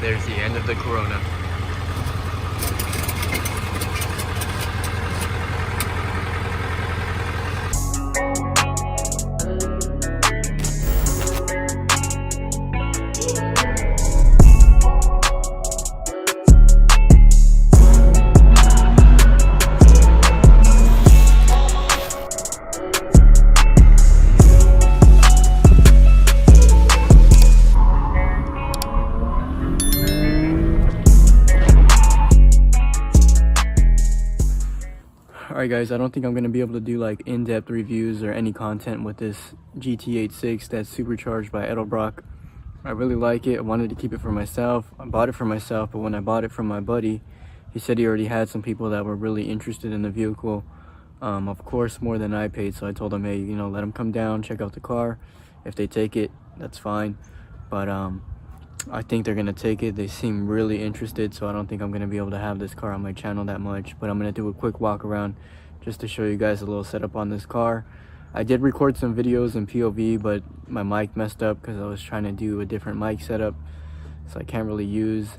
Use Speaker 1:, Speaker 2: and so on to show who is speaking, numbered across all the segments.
Speaker 1: there's the end of the Corona.
Speaker 2: Alright guys, I don't think I'm going to be able to do like in-depth reviews or any content with this GT86 that's supercharged by Edelbrock. I really like it. I wanted to keep it for myself. I bought it for myself, but when I bought it from my buddy, he said he already had some people that were really interested in the vehicle. Of course, more than I paid, so I told him, hey, you know, let them come down, check out the car. If they take it, that's fine. But I think they're gonna take it. They seem really interested, so I don't think I'm gonna be able to have this car on my channel that much, but I'm gonna do a quick walk around just to show you guys a little setup on this car. I did record some videos in POV, but my mic messed up because I was trying to do a different mic setup, so I can't really use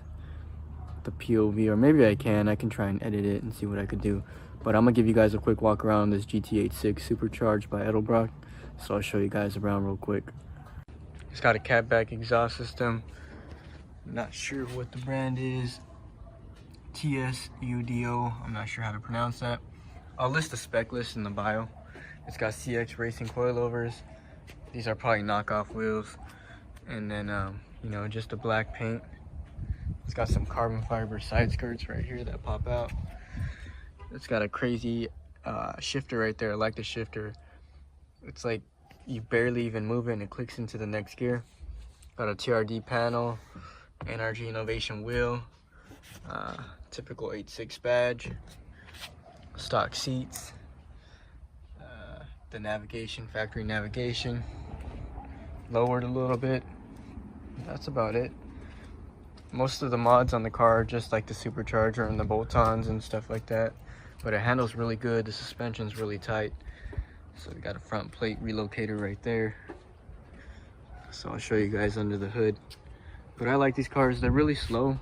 Speaker 2: the POV, or maybe I can try and edit it and see what I could do. But I'm gonna give you guys a quick walk around this GT86 supercharged by Edelbrock, so I'll show you guys around real quick. It's got a catback exhaust system. Not sure what the brand is. TSUDO. I'm not sure how to pronounce that. I'll list the spec list in the bio. It's got CX racing coilovers. These are probably knockoff wheels. And then, you know, just a black paint. It's got some carbon fiber side skirts right here that pop out. It's got a crazy shifter right there. I like the shifter. It's like you barely even move it and it clicks into the next gear. Got a TRD panel. NRG Innovation wheel, typical 8.6 badge, stock seats, the navigation, factory navigation, lowered a little bit. That's about it. Most of the mods on the car are just like the supercharger and the bolt-ons and stuff like that, but it handles really good. The suspension's really tight, so we got a front plate relocator right there. So I'll show you guys under the hood. But I like these cars. They're really slow,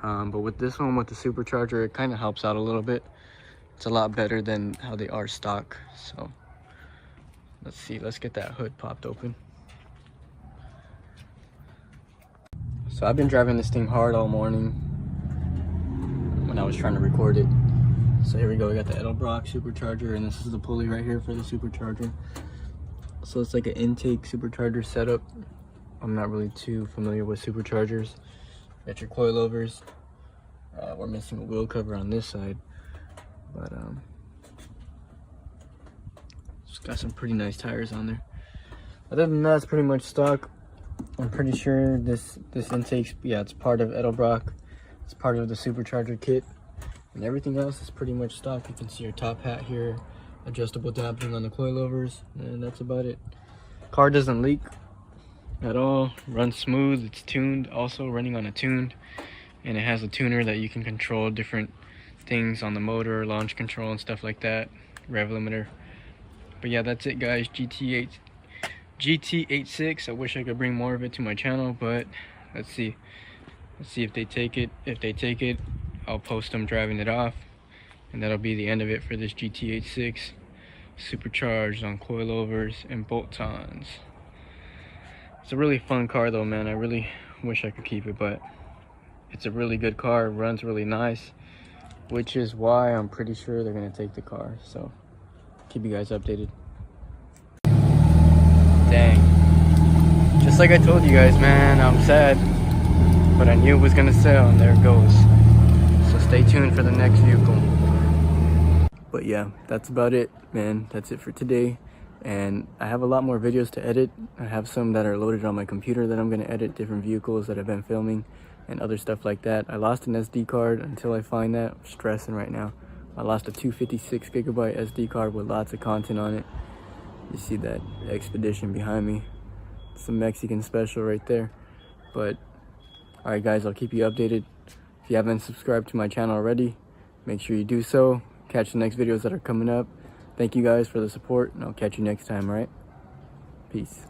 Speaker 2: but with this one, with the supercharger, it kind of helps out a little bit. It's a lot better than how they are stock. So let's see, let's get that hood popped open. So I've been driving this thing hard all morning when I was trying to record it. So here we go, we got the Edelbrock supercharger, and this is the pulley right here for the supercharger. So it's like an intake supercharger setup. I'm not really too familiar with superchargers. Got your coilovers. We're missing a wheel cover on this side, but it's got some pretty nice tires on there. Other than that, it's pretty much stock. I'm pretty sure this intake, yeah, it's part of Edelbrock. It's part of the supercharger kit, and everything else is pretty much stock. You can see your top hat here, adjustable damping on the coilovers, and that's about it. Car doesn't leak at all, runs smooth. It's tuned, also running on a tuned, and it has a tuner that you can control different things on the motor, launch control and stuff like that, rev limiter. But yeah, that's it guys. GT86. I wish I could bring more of it to my channel, but let's see if they take it. If they take it, I'll post them driving it off, and that'll be the end of it for this GT86 supercharged on coilovers and bolt-ons. It's a really fun car though, man. I really wish I could keep it, but it's a really good car. It runs really nice, which is why I'm pretty sure they're gonna take the car. So keep you guys updated. Dang. Just like I told you guys, man, I'm sad, but I knew it was gonna sell, and there it goes. So stay tuned for the next vehicle. But yeah, that's about it, man. That's it for today. And I have a lot more videos to edit. I have some that are loaded on my computer that I'm going to edit, different vehicles that I've been filming and other stuff like that. I lost an SD card. Until I find that, I'm stressing right now. I lost a 256 gigabyte SD card with lots of content on it. You see that Expedition behind me. Some Mexican special right there. But alright guys, I'll keep you updated. If you haven't subscribed to my channel already, make sure you do so. Catch the next videos that are coming up. Thank you guys for the support, and I'll catch you next time, alright? Peace.